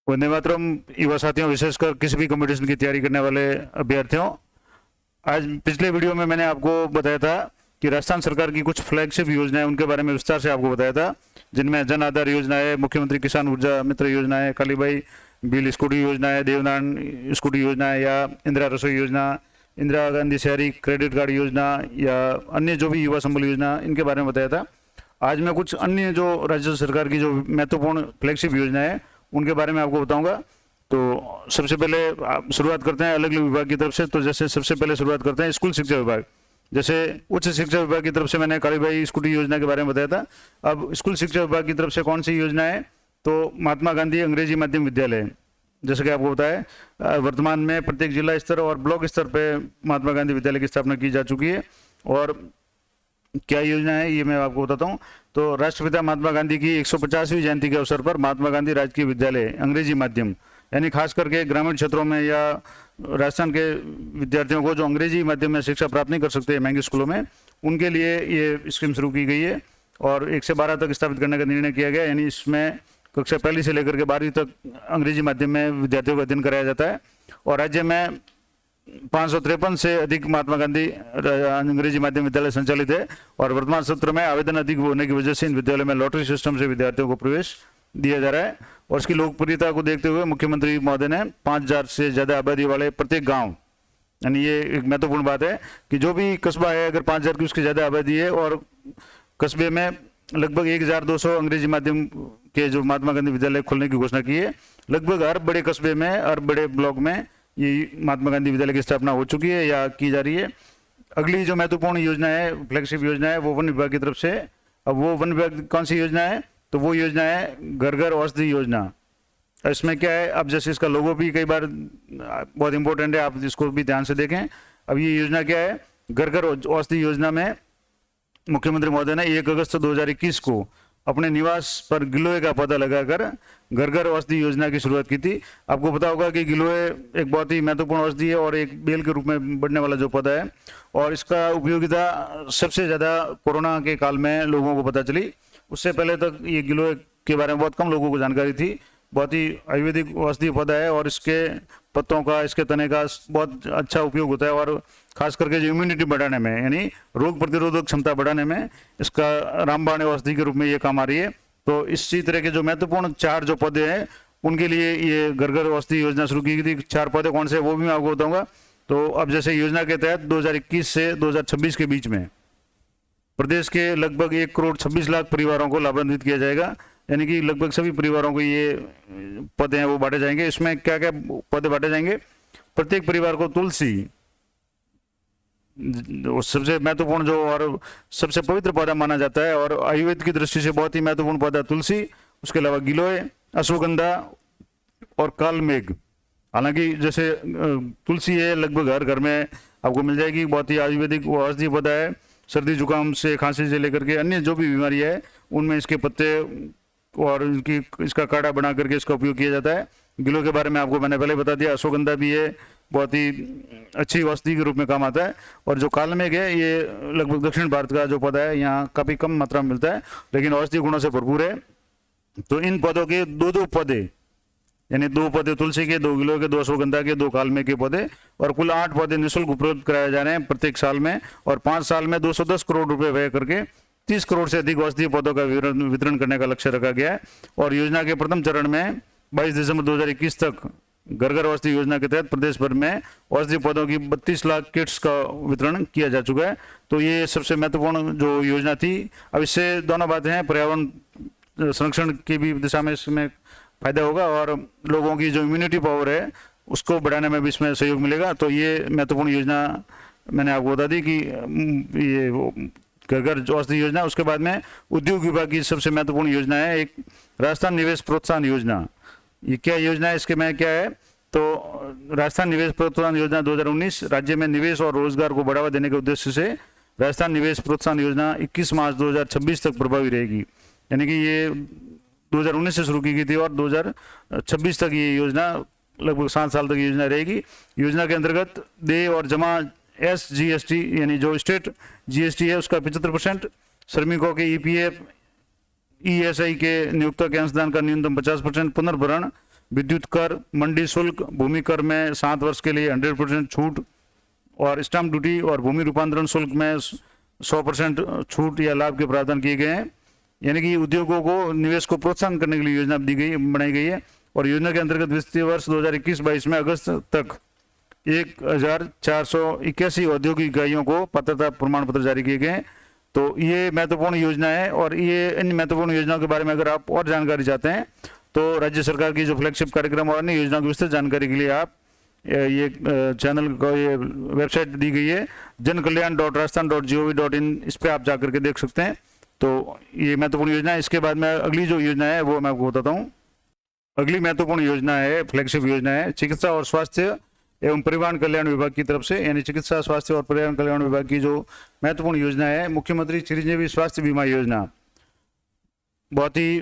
वंदे मातरम। युवा साथियों, विशेषकर किसी भी कंपटीशन की तैयारी करने वाले अभ्यर्थियों, आज पिछले वीडियो में मैंने आपको बताया था कि राजस्थान सरकार की कुछ फ्लैगशिप योजनाएं, उनके बारे में विस्तार से आपको बताया था, जिनमें जन आधार योजना है, मुख्यमंत्री किसान ऊर्जा मित्र योजना है, कालीबाई बिल स्कूटी योजना है, देवनारायण स्कूटी योजना है, या इंदिरा रसोई योजना, इंदिरा गांधी शहरी क्रेडिट कार्ड योजना, या अन्य जो भी युवा संबल योजना, इनके बारे में बताया था। आज मैं कुछ अन्य जो राज्य सरकार की जो महत्वपूर्ण फ्लैगशिप योजना है उनके बारे में आपको बताऊंगा। तो सबसे पहले शुरुआत करते हैं अलग अलग विभाग की तरफ से। तो जैसे सबसे पहले शुरुआत करते हैं स्कूल शिक्षा विभाग। जैसे उच्च शिक्षा विभाग की तरफ से मैंने कालीबाई स्कूटी योजना के बारे में बताया था। अब स्कूल शिक्षा विभाग की तरफ से कौन सी योजना है, तो महात्मा गांधी अंग्रेजी माध्यम विद्यालय, जैसे कि आपको बताया वर्तमान में प्रत्येक जिला स्तर और ब्लॉक स्तर पर महात्मा गांधी विद्यालय की स्थापना की जा चुकी है। और क्या योजना है ये मैं आपको बताता हूँ। तो राष्ट्रपिता महात्मा गांधी की 150वीं जयंती के अवसर पर महात्मा गांधी राजकीय विद्यालय अंग्रेजी माध्यम, यानी खास करके ग्रामीण क्षेत्रों में या राजस्थान के विद्यार्थियों को जो अंग्रेजी माध्यम में शिक्षा प्राप्त नहीं कर सकते महंगे स्कूलों में, उनके लिए ये स्कीम शुरू की गई है और 1 से 12 तक स्थापित करने का निर्णय किया गया। यानी इसमें कक्षा 1 से लेकर के 12वीं तक अंग्रेजी माध्यम में विद्यार्थियों का अध्ययन कराया जाता है। और राज्य में 553 से अधिक महात्मा गांधी अंग्रेजी माध्यम विद्यालय संचालित है। और वर्तमान सत्र में आवेदन अधिक होने की वजह से इन विद्यालयों में लॉटरी सिस्टम से विद्यार्थियों को प्रवेश दिया जा रहा है। और इसकी लोकप्रियता को देखते हुए मुख्यमंत्री महोदय ने 5000 से ज्यादा आबादी वाले प्रत्येक गांव, यानी ये एक महत्वपूर्ण बात है कि जो भी कस्बा है अगर 5000 की उसकी ज्यादा आबादी है और कस्बे में लगभग 1200 अंग्रेजी माध्यम के जो महात्मा गांधी विद्यालय खोलने की घोषणा की है। लगभग हर बड़े कस्बे में, हर बड़े ब्लॉक में ये महात्मा गांधी विद्यालय की स्थापना हो चुकी है या की जा रही है। अगली जो महत्वपूर्ण योजना है, फ्लैगशिप योजना है, वो वन विभाग की तरफ से। अब वो वन विभाग कौन सी योजना है, तो वो योजना है घर घर औषधि योजना। इसमें क्या है, अब जैसे इसका लोगो भी कई बार बहुत इंपॉर्टेंट है, आप इसको भी ध्यान से देखें। अब ये योजना क्या है, घर घर औषधि योजना में मुख्यमंत्री महोदय ने 1 अगस्त 2021 को अपने निवास पर गिलोय का पौधा लगाकर घर घर औषधि योजना की शुरुआत की थी। आपको पता होगा कि गिलोय एक बहुत ही महत्वपूर्ण औषधि है और एक बेल के रूप में बढ़ने वाला जो पौधा है, और इसका उपयोगिता सबसे ज़्यादा कोरोना के काल में लोगों को पता चली। उससे पहले तक ये गिलोय के बारे में बहुत कम लोगों को जानकारी थी। बहुत ही आयुर्वेदिक औषधि पौधा है और इसके पत्तों का, इसके तने का बहुत अच्छा उपयोग होता है। और खास करके जो इम्यूनिटी बढ़ाने में, यानी रोग प्रतिरोधक क्षमता बढ़ाने में इसका रामबाण औषधि के रूप में ये काम आ रही है। तो इसी तरह के जो महत्वपूर्ण 4 जो पौधे हैं उनके लिए ये घर घर औषधि योजना शुरू की गई थी। 4 पौधे कौन से वो भी मैं आपको बताऊंगा। तो अब जैसे योजना के तहत 2021 से 2026 के बीच में प्रदेश के लगभग 1 करोड़ 26 लाख परिवारों को लाभान्वित किया जाएगा। यानी कि लगभग सभी परिवारों को ये पौधे हैं वो बांटे जाएंगे। इसमें क्या क्या पौधे बांटे जाएंगे, प्रत्येक परिवार को तुलसी, सबसे महत्वपूर्ण जो और सबसे पवित्र पौधा माना जाता है और आयुर्वेद की दृष्टि से बहुत ही महत्वपूर्ण पौधा तुलसी, उसके अलावा गिलोय, अश्वगंधा और कालमेघ। हालांकि जैसे तुलसी है लगभग हर घर में आपको मिल जाएगी, बहुत ही आयुर्वेदिक औषधि पौधा है। सर्दी जुकाम से, खांसी से लेकर के अन्य जो भी बीमारी है उनमें इसके पत्ते और इसका काढ़ा बना करके इसका उपयोग किया जाता है। गिलोय के बारे में आपको मैंने पहले बता दिया। अश्वगंधा भी है, बहुत ही अच्छी औषधि के रूप में काम आता है। और जो कालमेघ है ये लगभग दक्षिण भारत का जो पौधा है, यहाँ काफ़ी कम मात्रा में मिलता है लेकिन औषधि गुणों से भरपूर है। तो इन पौधों के 2 पौधे, यानी 2 पौधे तुलसी के, 2 गिलोय के, 2 अश्वगंधा के, 2 कालमेघ के पौधे, और कुल 8 पौधे निःशुल्क उपलब्ध कराए जा रहे हैं प्रत्येक साल में। और 5 साल में 210 करोड़ रुपए व्यय करके 30 करोड़ से अधिक औषधीय पौधों का वितरण करने का लक्ष्य रखा गया है। और योजना के प्रथम चरण में 22 दिसंबर 2021 तक घर घर औषधि योजना के तहत प्रदेश भर में औषधीय पौधों की 32 लाख किट्स का वितरण किया जा चुका है। तो ये सबसे महत्वपूर्ण जो योजना थी। अब इससे दोनों बातें हैं, पर्यावरण संरक्षण की भी दिशा में इसमें फायदा होगा और लोगों की जो इम्यूनिटी पावर है उसको बढ़ाने में भी इसमें सहयोग मिलेगा। तो ये महत्वपूर्ण योजना मैंने आपको बता दी कि ये घर घर औषधि योजना। उसके बाद में उद्योग विभाग की सबसे महत्वपूर्ण योजना है एक राजस्थान निवेश प्रोत्साहन योजना। ये क्या योजना है, इसके में क्या है, तो राजस्थान निवेश प्रोत्साहन योजना 2019 राज्य में निवेश और रोजगार को बढ़ावा देने के उद्देश्य से राजस्थान निवेश प्रोत्साहन योजना 21 मार्च 2026 तक प्रभावी रहेगी। यानी कि ये 2019 से शुरू की गई थी और 2026 तक ये योजना लगभग 7 साल तक योजना रहेगी। योजना के अंतर्गत देय और जमा SGST, यानी जो स्टेट GST है उसका 75%, श्रमिकों के EPF ESI के नियोक्ता के अंशदान का न्यूनतम 50% पुनर्भरण विद्युत कर, मंडी शुल्क, भूमि कर में 7 वर्ष के लिए 100% छूट, और स्टाम्प ड्यूटी और भूमि रूपांतरण शुल्क में 100% छूट या लाभ के प्रावधान किए गए हैं। यानी कि उद्योगों को निवेश को प्रोत्साहन करने के लिए योजना बनाई गई है। और योजना के अंतर्गत वित्तीय वर्ष 2021-22 में अगस्त तक 1481 औद्योगिक इकाइयों को पात्रता प्रमाण पत्र जारी किए गए। तो ये महत्वपूर्ण योजना है, और ये इन महत्वपूर्ण योजनाओं के बारे में अगर आप और जानकारी चाहते हैं तो राज्य सरकार की जो फ्लैगशिप कार्यक्रम और अन्य योजनाओं की विस्तृत जानकारी के लिए आप ये चैनल को ये वेबसाइट दी गई है jankalyan.rajasthan.gov.in, इस पर आप जाकर के देख सकते हैं। तो ये महत्वपूर्ण योजना है। इसके बाद में अगली जो योजना है वो मैं आपको बताता हूँ। अगली महत्वपूर्ण योजना है, फ्लैगशिप योजना है, चिकित्सा और स्वास्थ्य एवं परिवहन कल्याण विभाग की तरफ से, यानी चिकित्सा स्वास्थ्य और परिवहन कल्याण विभाग की जो महत्वपूर्ण योजना है, मुख्यमंत्री चिरंजीवी स्वास्थ्य बीमा योजना। बहुत ही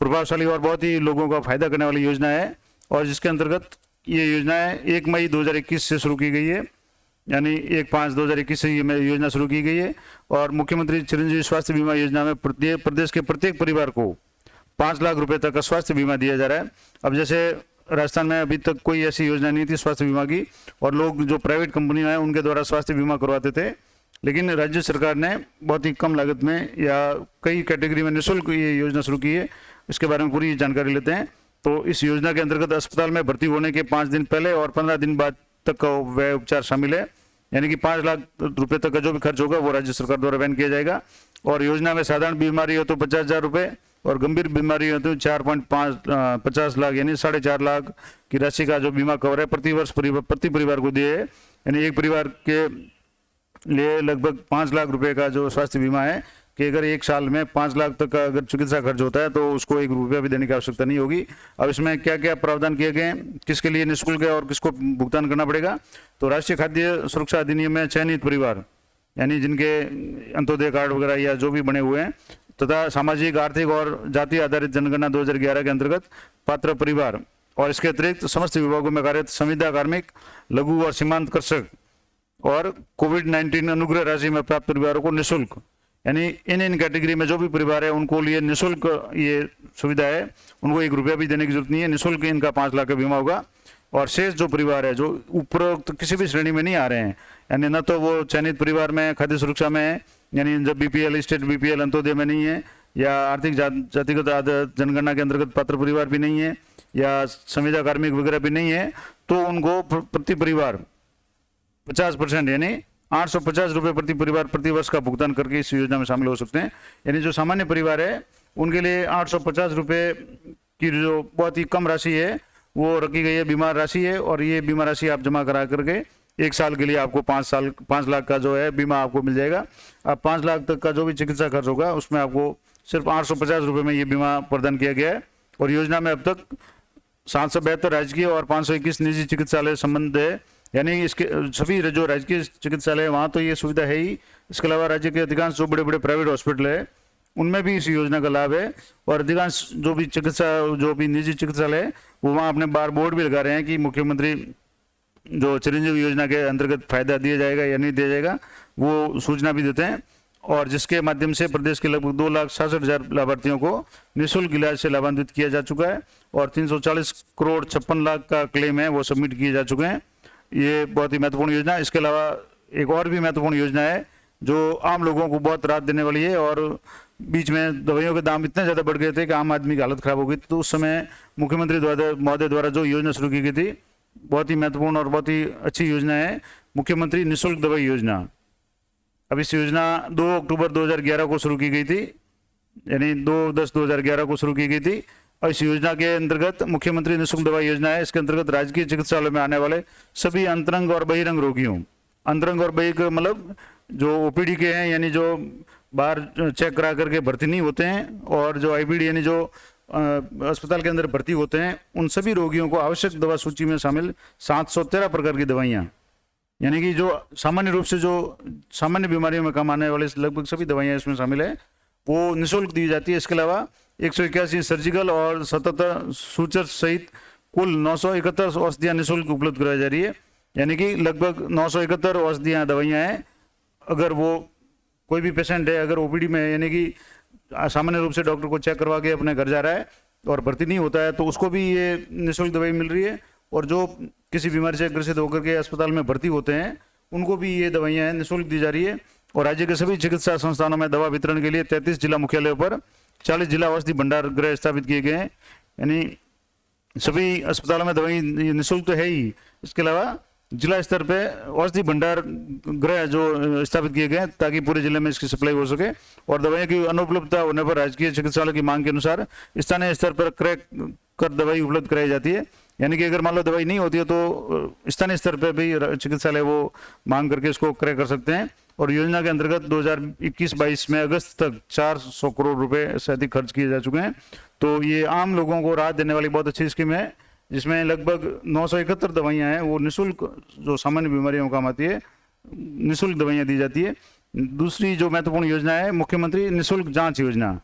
प्रभावशाली और बहुत ही लोगों का फायदा करने वाली योजना है, और जिसके अंतर्गत ये योजना है 1 मई 2021 से शुरू की गई है, यानी 1/5/2021 से ये योजना शुरू की गई है। और मुख्यमंत्री चिरंजीवी स्वास्थ्य बीमा योजना में प्रदेश के प्रत्येक परिवार को 5 लाख रुपए तक का स्वास्थ्य बीमा दिया जा रहा है। अब जैसे राजस्थान में अभी तक कोई ऐसी योजना नहीं थी स्वास्थ्य बीमा की, और लोग जो प्राइवेट कंपनियां हैं उनके द्वारा स्वास्थ्य बीमा करवाते थे, लेकिन राज्य सरकार ने बहुत ही कम लागत में या कई कैटेगरी में निःशुल्क ये योजना शुरू की है। इसके बारे में पूरी जानकारी लेते हैं। तो इस योजना के अंतर्गत अस्पताल में भर्ती होने के 5 दिन पहले और 15 दिन बाद तक का व्यय उपचार शामिल है, यानी कि 5 लाख रुपए तक का जो भी खर्च होगा वो राज्य सरकार द्वारा वहन किया जाएगा। और योजना में साधारण बीमारी हो तो 50,000 रुपये, और गंभीर बीमारी हो तो 4.50 लाख यानी 4.5 लाख की राशि का जो बीमा कवर है प्रति वर्ष प्रति परिवार को दिए। यानी एक परिवार के लिए लगभग 5 लाख रुपए का जो स्वास्थ्य बीमा है कि अगर 1 साल में 5 लाख तक का अगर चिकित्सा खर्च होता है तो उसको 1 रुपया भी देने की आवश्यकता नहीं होगी। अब इसमें क्या क्या प्रावधान किए गए हैं, किसके लिए निःशुल्क है और किसको भुगतान करना पड़ेगा। तो राष्ट्रीय खाद्य सुरक्षा अधिनियम में चयनित परिवार, यानी जिनके अंत्योदय कार्ड वगैरह या जो भी बने हुए हैं, तथा सामाजिक, आर्थिक और जाति आधारित जनगणना 2011 के अंतर्गत पात्र परिवार, और इसके अतिरिक्त समस्त विभागों में कार्यरत संविदा कार्मिक, लघु और सीमांत कृषक, और कोविड-19 अनुग्रह राशि में प्राप्त परिवारों को निःशुल्क, यानी इन कैटेगरी में जो भी परिवार है उनको लिए निःशुल्क ये सुविधा है, उनको 1 रुपया भी देने की जरूरत नहीं है, निःशुल्क इनका 5 लाख का बीमा होगा। और शेष जो परिवार है जो उपरोक्त किसी भी श्रेणी में नहीं आ रहे हैं, यानी न तो वो चयनित परिवार में खाद्य सुरक्षा में है, यानी जब बीपीएल, स्टेट बीपीएल, अंत्योदय में नहीं है, या आर्थिक जातिगत जनगणना के अंतर्गत पात्र परिवार भी नहीं है, या संविदा कार्मिक वगैरह भी नहीं है, तो उनको प्रति परिवार 50% यानी 850 रुपये प्रति परिवार प्रति वर्ष का भुगतान करके इस योजना में शामिल हो सकते हैं। यानी जो सामान्य परिवार है उनके लिए 850 रुपये की जो बहुत ही कम राशि है वो रखी गई है, बीमा राशि है, और ये बीमा राशि आप जमा करा करके 1 साल के लिए आपको 5 लाख का जो है बीमा आपको मिल जाएगा। अब 5 लाख तक का जो भी चिकित्सा खर्च होगा उसमें आपको सिर्फ 850 रुपये में ये बीमा प्रदान किया गया है। और योजना में अब तक 772 राजकीय और 521 निजी चिकित्सालय संबंध है, यानी इसके सभी जो राजकीय चिकित्सालय है वहाँ तो ये सुविधा है ही, इसके अलावा राज्य के अधिकांश जो बड़े बड़े प्राइवेट हॉस्पिटल है उनमें भी इस योजना का लाभ है। और अधिकांश जो भी निजी चिकित्सालय है वो वहाँ अपने बार बोर्ड भी लगा रहे हैं कि मुख्यमंत्री जो चिरंजीवी योजना के अंतर्गत फायदा दिया जाएगा या नहीं दिया जाएगा, वो सूचना भी देते हैं। और जिसके माध्यम से प्रदेश के लगभग 2,67,000 लाभार्थियों को निःशुल्क इलाज से लाभान्वित किया जा चुका है, और 340 करोड़ 56 लाख का क्लेम है वो सबमिट किए जा चुके हैं। ये बहुत ही महत्वपूर्ण योजना है। इसके अलावा एक और भी महत्वपूर्ण योजना है जो आम लोगों को बहुत राहत देने वाली है। और बीच में दवाइयों के दाम इतने ज़्यादा बढ़ गए थे कि आम आदमी की हालत खराब हो गई, तो उस समय मुख्यमंत्री महोदय द्वारा जो योजना शुरू की गई थी, बहुत ही महत्वपूर्ण और बहुत ही अच्छी योजना है, मुख्यमंत्री निःशुल्क दवाई योजना। अब इस योजना 2 अक्टूबर 2011 को शुरू की गई थी, यानी 2/10/2011 को शुरू की गई थी। और इस योजना के अंतर्गत मुख्यमंत्री निःशुल्क दवाई योजना है। इसके अंतर्गत राजकीय चिकित्सालय में आने वाले सभी अंतरंग और बहिरंग रोगियों, अंतरंग और बहिरंग मतलब जो ओपीडी के हैं, यानी जो बाहर चेक करा करके भर्ती नहीं होते हैं, और जो आईपीडी यानी जो अस्पताल के अंदर भर्ती होते हैं, उन सभी रोगियों को आवश्यक दवा सूची में शामिल 713 प्रकार की दवाइयाँ, यानी कि जो सामान्य रूप से जो सामान्य बीमारियों में काम आने वाले लगभग सभी दवाइयाँ इसमें शामिल है, वो निःशुल्क दी जाती है। इसके अलावा 181 सर्जिकल और 77 सूचर सहित कुल 971 औषधियाँ निःशुल्क उपलब्ध कराई जा रही है, यानी कि लगभग 971 औषधियाँ दवाइयाँ हैं। अगर वो कोई भी पेशेंट है, अगर ओपीडी में यानी कि सामान्य रूप से डॉक्टर को चेक करवा के अपने घर जा रहा है, और भर्ती नहीं होता है तो उसको भी ये निःशुल्क दवाई मिल रही है। और जो किसी बीमारी से ग्रसित होकर के अस्पताल में भर्ती होते हैं उनको भी ये दवाइयाँ निःशुल्क दी जा रही है। और राज्य के सभी चिकित्सा संस्थानों में दवा वितरण के लिए 33 जिला मुख्यालयों पर 40 जिला औषधि भंडार गृह स्थापित किए गए हैं। यानी सभी अस्पतालों में दवाई निःशुल्क तो है ही, इसके अलावा जिला स्तर पे औषधि भंडार गृह जो स्थापित किए गए हैं ताकि पूरे जिले में इसकी सप्लाई हो सके। और दवाइयों की अनुपलब्धता होने पर राजकीय चिकित्सालय की मांग के अनुसार स्थानीय स्तर पर क्रय कर दवाई उपलब्ध कराई जाती है। यानी कि अगर मान लो दवाई नहीं होती है तो स्थानीय स्तर पर भी चिकित्सालय वो मांग करके इसको क्रय कर सकते हैं। और योजना के अंतर्गत 2021-22 में अगस्त तक 400 करोड़ रुपए से अधिक खर्च किए जा चुके हैं। तो ये आम लोगों को राहत देने वाली बहुत अच्छी स्कीम है, जिसमें लगभग 971 दवाइयाँ हैं वो निःशुल्क, जो सामान्य बीमारियों में काम आती है, निःशुल्क दवाइयाँ दी जाती है। दूसरी जो महत्वपूर्ण योजना है मुख्यमंत्री निःशुल्क जांच योजना,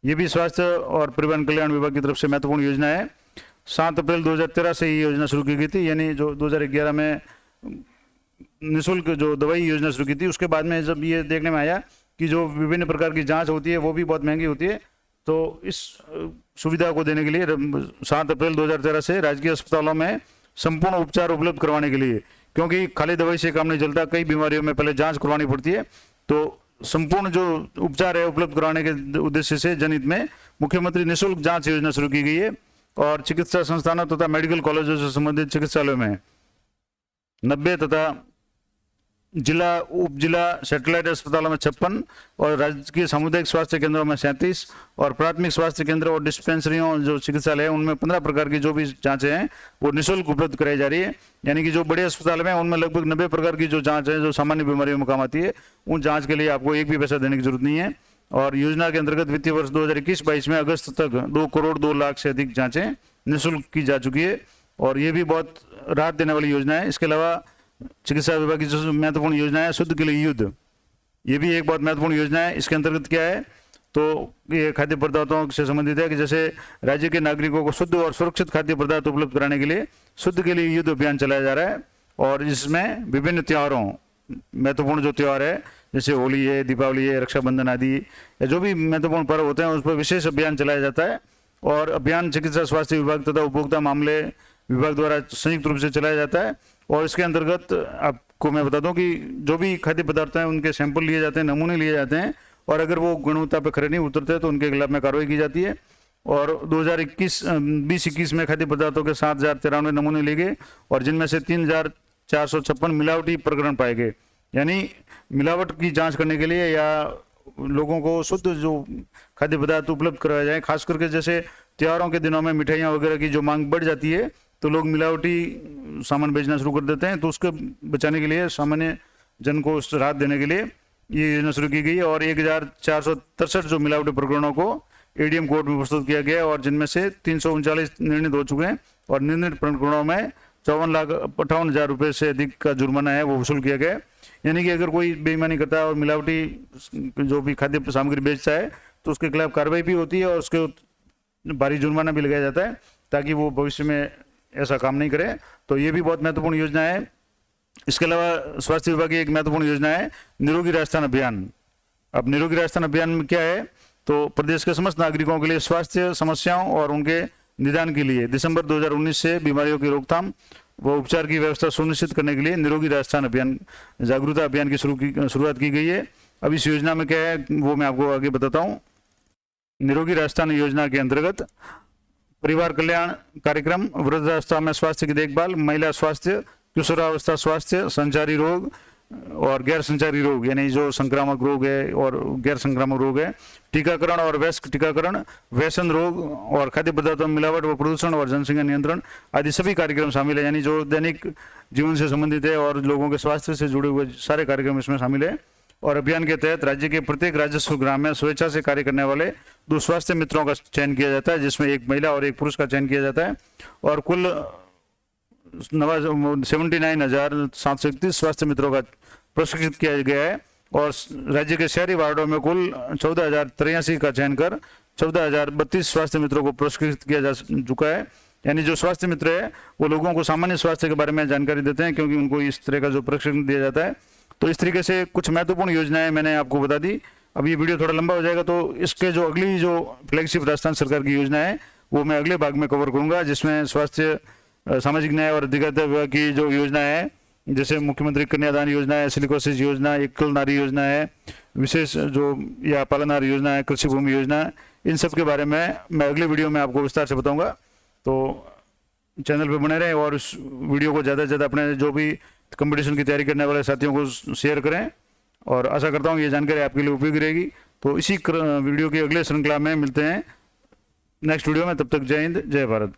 ये भी स्वास्थ्य और परिवार कल्याण विभाग की तरफ से महत्वपूर्ण योजना है। 7 अप्रैल 2013 से ये योजना शुरू की गई थी। यानी जो 2011 में निःशुल्क जो दवाई योजना शुरू की थी, उसके बाद में जब ये देखने में आया कि जो विभिन्न प्रकार की जांच होती है वो भी बहुत महंगी होती है, तो इस सुविधा को देने के लिए 7 अप्रैल 2013 से राजकीय अस्पतालों में संपूर्ण उपचार उपलब्ध करवाने के लिए, क्योंकि खाली दवाई से काम नहीं चलता, कई बीमारियों में पहले जांच करवानी पड़ती है, तो संपूर्ण जो उपचार है उपलब्ध करवाने के उद्देश्य से जनहित में मुख्यमंत्री निःशुल्क जांच योजना शुरू की गई है। और चिकित्सा संस्थानों तथा मेडिकल कॉलेजों से संबंधित चिकित्सालयों में 90 तथा जिला उप जिला सैटेलाइट अस्पतालों में 56 और राजकीय सामुदायिक स्वास्थ्य केंद्रों में 37 और प्राथमिक स्वास्थ्य केंद्र और डिस्पेंसरियों जो चिकित्सालय है उनमें 15 प्रकार की जो भी जांचें हैं वो निःशुल्क उपलब्ध कराई जा रही है। यानी कि जो बड़े अस्पताल में उनमें लगभग 90 प्रकार की जो जांच है जो सामान्य बीमारियों में काम आती है, उन जांच के लिए आपको एक भी पैसा देने की जरूरत नहीं है। और योजना के अंतर्गत वित्तीय वर्ष 2021-22 में अगस्त तक 2 करोड़ 2 लाख से अधिक जाँचें निःशुल्क की जा चुकी है और ये भी बहुत राहत देने वाली योजना है। इसके अलावा चिकित्सा विभाग की जो महत्वपूर्ण योजना है शुद्ध के लिए युद्ध, ये भी एक बहुत महत्वपूर्ण योजना है। इसके अंतर्गत क्या है तो ये खाद्य पदार्थों से संबंधित है कि जैसे राज्य के नागरिकों को शुद्ध और सुरक्षित खाद्य पदार्थ उपलब्ध कराने के लिए शुद्ध के लिए युद्ध अभियान चलाया जा रहा है। और इसमें विभिन्न त्योहारों, महत्वपूर्ण जो त्यौहार है जैसे होली है, दीपावली है, रक्षाबंधन आदि या जो भी महत्वपूर्ण पर्व होते हैं उस पर विशेष अभियान चलाया जाता है। और अभियान चिकित्सा स्वास्थ्य विभाग तथा उपभोक्ता मामले विभाग द्वारा संयुक्त रूप से चलाया जाता है। और इसके अंतर्गत आपको मैं बता दूं कि जो भी खाद्य पदार्थ हैं उनके सैंपल लिए जाते हैं, नमूने लिए जाते हैं और अगर वो गुणवत्ता पर खरे नहीं उतरते तो उनके खिलाफ में कार्रवाई की जाती है। और 2020-21 में खाद्य पदार्थों के 7,093 नमूने लिए गए और जिनमें से 3,456 मिलावटी प्रकरण पाए गए। यानी मिलावट की जांच करने के लिए या लोगों को शुद्ध जो खाद्य पदार्थ उपलब्ध करवाए जाए, खास करके जैसे त्योहारों के दिनों में मिठाइयाँ वगैरह की जो मांग बढ़ जाती है तो लोग मिलावटी सामान बेचना शुरू कर देते हैं, तो उसको बचाने के लिए सामान्य जन को राहत देने के लिए ये योजना शुरू की गई है। और 1,463 जो मिलावटी प्रकरणों को एडीएम कोर्ट में प्रस्तुत किया गया और जिनमें से 339 निर्णित हो चुके हैं और निर्णित प्रकरणों में 54,58,000 रुपये से अधिक का जुर्माना है वो वसूल किया गया। यानी कि अगर कोई बेईमानी करता है और मिलावटी जो भी खाद्य सामग्री बेचता है तो उसके खिलाफ कार्रवाई भी होती है और उसके भारी जुर्माना भी लगाया जाता है ताकि वो भविष्य में ऐसा काम नहीं करे। तो ये भी बहुत महत्वपूर्ण योजना है। इसके अलावा स्वास्थ्य विभाग की एक महत्वपूर्ण योजना है निरोगी राजस्थान अभियान। अब निरोगी राजस्थान अभियान में क्या है तो प्रदेश के समस्त नागरिकों के लिए स्वास्थ्य समस्याओं और उनके निदान के लिए दिसंबर 2019 से बीमारियों की रोकथाम व उपचार की व्यवस्था सुनिश्चित करने के लिए निरोगी राजस्थान अभियान जागरूकता अभियान की शुरुआत की गई है। अब इस योजना में क्या है वो मैं आपको आगे बताता हूँ। निरोगी राजस्थान योजना के अंतर्गत परिवार कल्याण कार्यक्रम, वृद्धावस्था में स्वास्थ्य की देखभाल, महिला स्वास्थ्य, किशोरावस्था स्वास्थ्य, संचारी रोग और गैर संचारी रोग यानी जो संक्रामक रोग है और गैर संक्रामक रोग है, टीकाकरण और वयस्क टीकाकरण, व्यसन रोग और खाद्य पदार्थों में मिलावट व प्रदूषण और जनसंख्या नियंत्रण आदि सभी कार्यक्रम शामिल है। यानी जो दैनिक जीवन से संबंधित है और लोगों के स्वास्थ्य से जुड़े हुए सारे कार्यक्रम इसमें शामिल है। और अभियान के तहत राज्य के प्रत्येक राजस्व ग्राम में स्वेच्छा से कार्य करने वाले 2 स्वास्थ्य मित्रों का चयन किया जाता है, जिसमें एक महिला और एक पुरुष का चयन किया जाता है। और कुल 79,731 स्वास्थ्य मित्रों का प्रशिक्षित किया गया है। और राज्य के शहरी वार्डों में कुल 14,083 का चयन कर 14,032 स्वास्थ्य मित्रों को प्रशिक्षित किया जा चुका है। यानी जो स्वास्थ्य मित्र है वो लोगों को सामान्य स्वास्थ्य के बारे में जानकारी देते हैं क्योंकि उनको इस तरह का जो प्रशिक्षण दिया जाता है। तो इस तरीके से कुछ महत्वपूर्ण योजनाएं मैंने आपको बता दी। अब ये वीडियो थोड़ा लंबा हो जाएगा तो इसके जो अगली जो फ्लैगशिप राजस्थान सरकार की योजना है वो मैं अगले भाग में कवर करूँगा, जिसमें स्वास्थ्य, सामाजिक न्याय और अधिकारिता विभाग की जो योजना है, जैसे मुख्यमंत्री कन्यादान योजना है, सिलिकोसिस योजना, एकल नारी योजना है, विशेष जो या पालनहार योजना है, कृषि भूमि योजना है, इन सब के बारे में मैं अगले वीडियो में आपको विस्तार से बताऊंगा। तो चैनल पे बने रहें और इस वीडियो को ज़्यादा से ज़्यादा अपने जो भी कंपटीशन की तैयारी करने वाले साथियों को शेयर करें, और आशा करता हूँ ये जानकारी आपके लिए उपयोगी रहेगी। तो इसी वीडियो की अगले श्रृंखला में मिलते हैं नेक्स्ट वीडियो में, तब तक जय हिंद, जय भारत।